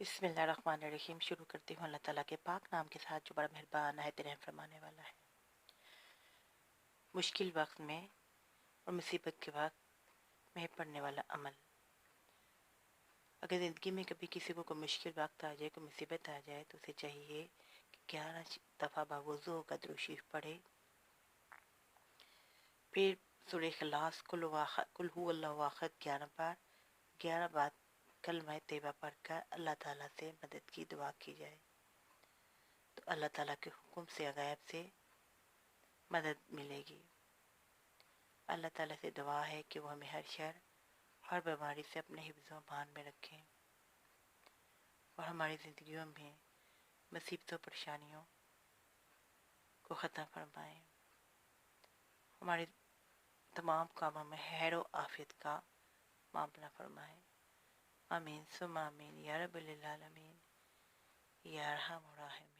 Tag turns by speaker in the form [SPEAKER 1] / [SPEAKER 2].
[SPEAKER 1] بسم اللہ الرحمن الرحیم۔ شروع کرتی ہوں اللہ تعالیٰ کے پاک نام کے ساتھ جو بڑا مہربان ہے، رحم فرمانے والا ہے۔ مشکل وقت میں اور مصیبت کے وقت میں پڑھنے والا عمل۔ اگر زندگی میں کبھی کسی کو کوئی مشکل وقت آ جائے، کوئی مصیبت آ جائے، تو اسے چاہیے کہ 11 دفعہ باوضو ہو کر درود شریف پڑھے، پھر سورہ اخلاص کل ہو اللہ احد 11 بار، 11 بار کلمہ طیبہ پڑھ کر اللہ تعالیٰ سے مدد کی دعا کی جائے، تو اللہ تعالیٰ کے حکم سے غیب سے مدد ملے گی۔ اللہ تعالیٰ سے دعا ہے کہ وہ ہمیں ہر شر، ہر بیماری سے اپنے حفظ و امان میں رکھیں، اور ہماری زندگیوں میں مصیبتوں پریشانیوں کو ختم فرمائیں، ہمارے تمام کاموں میں خیر و عافیت کا معاملہ فرمائیں۔ آمین ثم آمین یا رب العالمین یا ارحم الراحمین۔